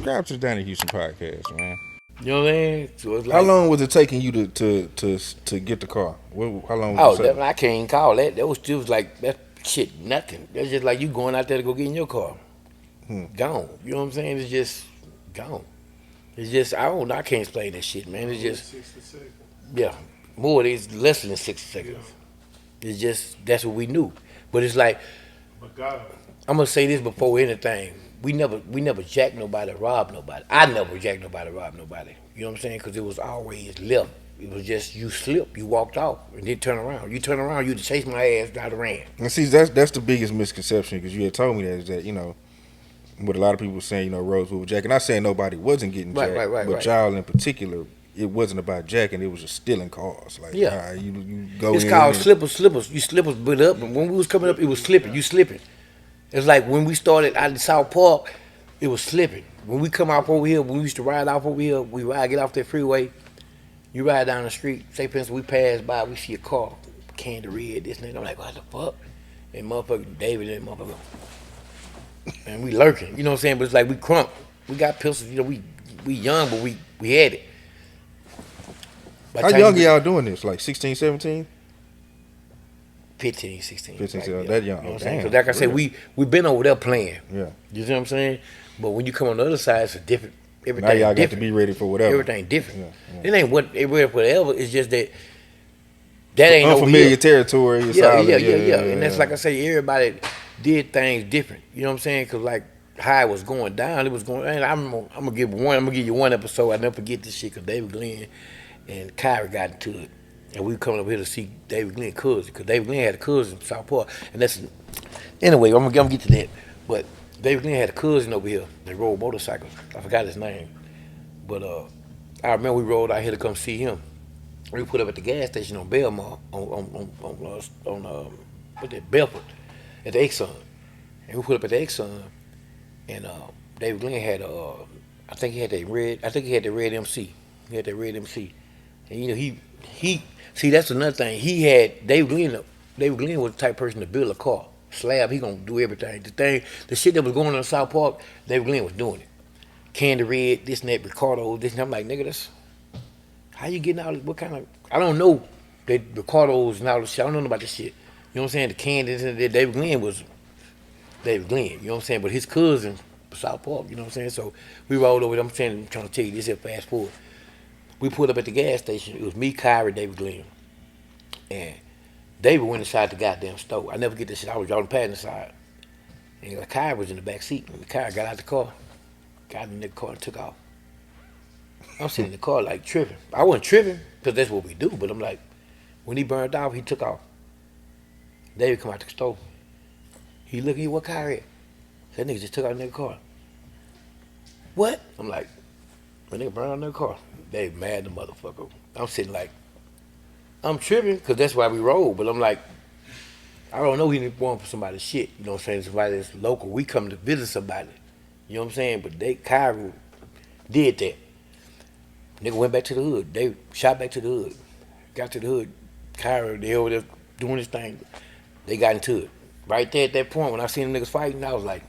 subscribe to the Donnie Houston podcast, man. You know what I'm saying? So it's like, How long was it taking you to get the car? How long was oh, it taking? I can't even call that. That was still like that shit, nothing. That's just like you going out there to go get in your car. Gone. You know what I'm saying? It's just gone. It's just I can't explain that shit, man. It's just 60 seconds. yeah, more. It's less than 60 seconds. Yeah. It's just that's what we knew. But it's like But God, I'm gonna say this before anything. We never jacked nobody, robbed nobody. I never jacked nobody, robbed nobody. You know what I'm saying? Because it was always left. It was just you slipped, you walked off, and then turn around. You turn around, you'd chase my ass, I'd have ran. And see, that's the biggest misconception because you had told me that is that what a lot of people were saying, Rosewood was jacking. Not saying nobody wasn't getting jacked, but y'all in particular, it wasn't about jacking. It was just stealing cars. Like, yeah, you go. It's called slippers. You slippers built up, and when we was coming up, it was slipping. You slipping. It's like when we started out in South Park, it was slipping. When we come off over here, when we used to ride off over here, get off that freeway. You ride down the street, say for instance, we pass by, we see a car, candy red, this and that. I'm like, what the fuck? And motherfucking David and motherfucker. And we lurking, you know what I'm saying? But it's like we crunk. We got pistols, we young, but we had it. How young are y'all doing this? Like 16, 17? 15, 16. 15, like, 16, that young. You know what I'm Damn, saying? Because like I said, we been over there playing. Yeah. You see what I'm saying? But when you come on the other side, it's a different, everything now y'all different. got to be ready for whatever. Everything different. Yeah. It ain't what ready for whatever. It's just that ain't unfamiliar territory. Yeah. And that's like I say, everybody did things different. You know what I'm saying? Because like how it was going down, it was going. And I'm gonna give you one episode. I never forget this shit because David Glenn and Kyrie got into it, and we coming up here to see David Glenn cousin because David Glenn had a cousin in South Park, and that's anyway. I'm gonna get to that, but David Glenn had a cousin over here. They rode motorcycles. I forgot his name, but I remember we rode out here to come see him. We put up at the gas station on Belmont on what that Belford at the Exxon, and we put up at the Exxon, and David Glenn had I think he had the red MC. He had that red MC, and he see that's another thing. He had David Glenn. David Glenn was the type of person to build a car. Slab, he gonna do everything. The shit that was going on in South Park, David Glenn was doing it. Candy Red, this and that, Ricardo, this and that. I'm like, nigga, that's how you getting out? What kind of? I don't know that Ricardo's and all this shit. I don't know about this shit. You know what I'm saying? The Candies and that. David Glenn was David Glenn. You know what I'm saying? But his cousin, South Park. You know what I'm saying? So we rolled over. I'm trying to tell you this here. Fast forward. We pulled up at the gas station. It was me, Kyrie, David Glenn, and David went inside the goddamn store. I never get this shit. I was on the passenger side, and Kyrie was in the back seat. And Kyrie got out the car, got in the car and took off. I'm sitting in the car like tripping. I wasn't tripping because that's what we do. But I'm like, when he burned off, he took off. David come out the store. He look at you, what Kyrie at? That nigga just took out the nigga car. What? I'm like, that nigga burned out the car. David mad the motherfucker. I'm sitting like, I'm tripping because that's why we roll. But I'm like, I don't know he didn't want for somebody's shit. You know what I'm saying? Somebody that's local. We come to visit somebody. You know what I'm saying? But Kyrie did that. Nigga went back to the hood. They shot back to the hood. Got to the hood. Kyrie, they over there doing this thing. They got into it. Right there at that point, when I seen them niggas fighting, I was like,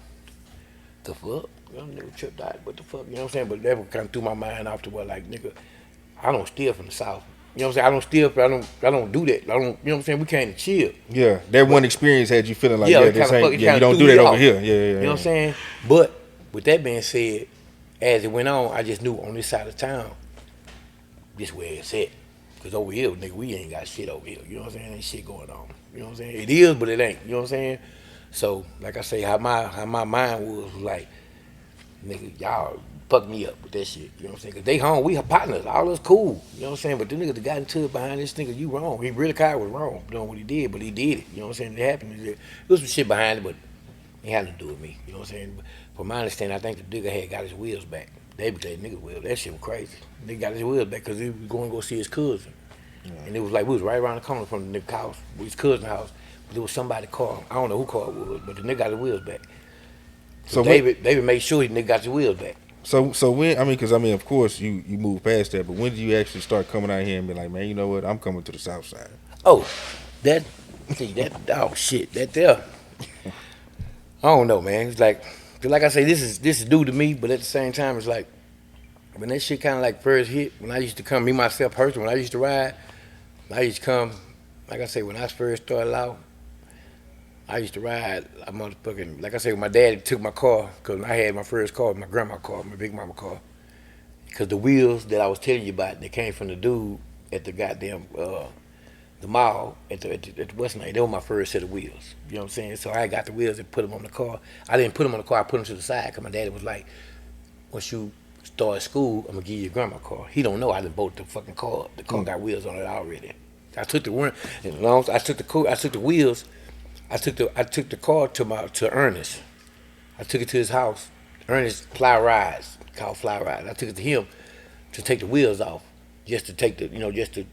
the fuck? Them nigga tripped out. What the fuck? You know what I'm saying? But that kind of threw my mind off to what, like, nigga, I don't steal from the South. You know what I'm saying? I don't steal, but I don't do that. I don't, you know what I'm saying? We came to chill. Yeah, that one experience had you feeling like, this ain't, you don't do that over here. Yeah. You know what I'm saying? But with that being said, as it went on, I just knew on this side of town, this where it's at. Because over here, nigga, we ain't got shit over here. You know what I'm saying? Ain't shit going on. You know what I'm saying? It is, but it ain't. You know what I'm saying? So, like I say, how my mind was like, nigga, y'all fuck me up with that shit. You know what I'm saying? Because they home, we partners, all us cool. You know what I'm saying? But the nigga that got into it behind this nigga, you wrong. He really kind of was wrong doing what he did, but he did it. You know what I'm saying? It happened. There was some shit behind it, but it had nothing to do with me. You know what I'm saying? But from my understanding, I think the nigga had got his wheels back. They became nigga wheels. That shit was crazy. Nigga got his wheels back because he was going to go see his cousin. Yeah. And it was like, we was right around the corner from the nigga house, his cousin's house. But there was somebody's car. I don't know who car it was, but the nigga got his wheels back. So David made sure the nigga got his wheels back. So when, because of course you moved past that, but when did you actually start coming out here and be like, man, you know what, I'm coming to the South Side? Oh, shit, that there. I don't know, man. It's like Cause like I say, this is new to me, but at the same time, it's like when that shit kind of like first hit. When I used to come, me myself personally, when I used to ride, I used to come. Like I say, when I first started out, I used to ride. I motherfucking like I say, when my daddy took my car, cause I had my first car, my grandma's car, my big mama car. Cause the wheels that I was telling you about, they came from the dude at the goddamn the mall at the West Night. They were my first set of wheels. You know what I'm saying? So I got the wheels and put them on the car. I didn't put them on the car. I put them to the side because my daddy was like, once you start school, I'm gonna give you your grandma car. He don't know I done bought the fucking car. The car got wheels on it already. I took the one. I took the wheels. I took the car to Ernest. I took it to his house. Ernest Fly Rides, called Fly Rides. I took it to him to take the wheels off, just to take the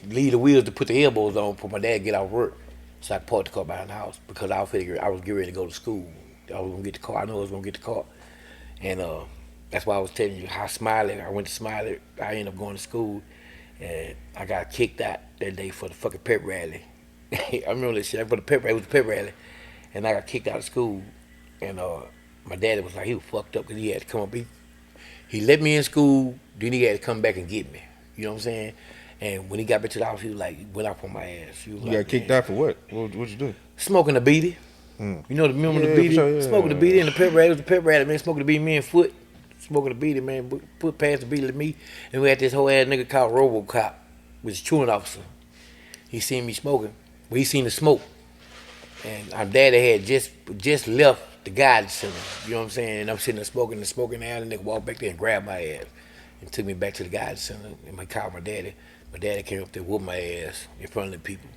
leave the wheels to put the elbows on for my dad to get out of work. So I parked the car behind the house because I was getting ready to go to school. I was gonna get the car. I knew I was gonna get the car, and that's why I was telling you how Smiley. I went to Smiley. I ended up going to school, and I got kicked out that day for the fucking pep rally. I remember that shit. For the pep rally, it was a pep rally, and I got kicked out of school. And my daddy was like, he was fucked up because he had to come up. He let me in school, then he had to come back and get me. You know what I'm saying? And when he got back to the house, he was like, went off on my ass. He was you got kicked out for what? What'd you do? Smoking a beanie. You know the beanie? Sure, smoking the beanie in the pep rally. It was the pep rally, man. Smoking the beanie, me and Foot. Smoking the beanie, man. Foot passed the beanie to me. And we had this whole ass nigga called RoboCop, which is a truant officer. He seen me smoking. Well, he seen the smoke. And our daddy had just left the guidance center. You know what I'm saying? And I'm sitting there smoking and the nigga walked back there and grabbed my ass and took me back to the guidance center. And I called my daddy. My daddy came up there, whooped my ass in front of the people.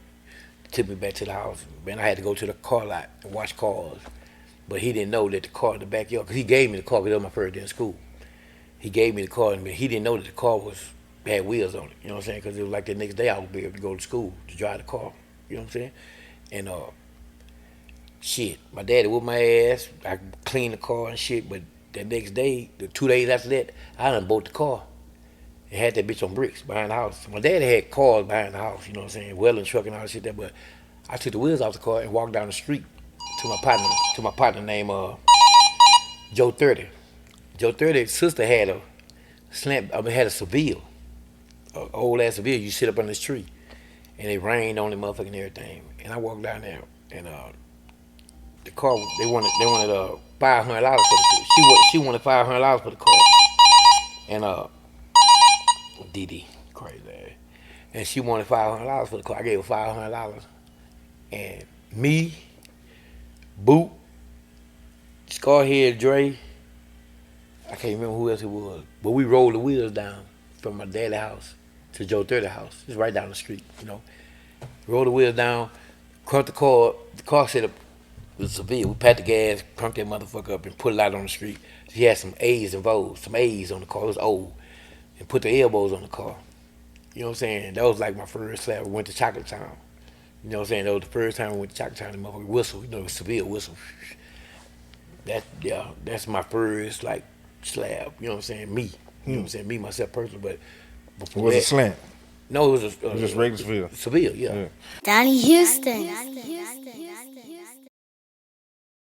Took me back to the house. Man, I had to go to the car lot and watch cars. But he didn't know that the car in the backyard, because he gave me the car because it was my first day in school. He gave me the car, and he didn't know that the car had wheels on it. You know what I'm saying? Because it was like the next day I would be able to go to school to drive the car. You know what I'm saying? And shit, my daddy whooped my ass. I cleaned the car and shit, but the next day, the 2 days after that, I done bought the car. And had that bitch on bricks behind the house. So my daddy had cars behind the house, you know what I'm saying, welding truck and all that shit there, but I took the wheels off the car and walked down the street to my partner named Joe 30. Joe 30's sister had a Seville, an old ass Seville. You sit up on this tree, and it rained on the motherfucking everything. And I walked down there, and the car they wanted $500 for the she wanted $500 for the car, and Didi, crazy ass. And she wanted $500 for the car. I gave her $500. And me, Boot, Scarhead Dre, I can't remember who else it was, but we rolled the wheels down from my daddy's house to Joe 30's house. It's right down the street, you know. Rolled the wheels down, crunked the car set up with Seville. We packed the gas, crunked that motherfucker up and put it out on the street. She had some A's involved, some A's on the car. It was old. And put the elbows on the car. You know what I'm saying? That was like my first slab. We went to Chocolate Town. You know what I'm saying? That was the first time we went to Chocolate Town. The motherfucker whistle, you know, Seville whistle. That's my first like slab. You know what I'm saying? Me. You know what I'm saying? Me, myself, personally. But it was a slant. No, it was just regular Seville. Seville, yeah. Donnie Houston.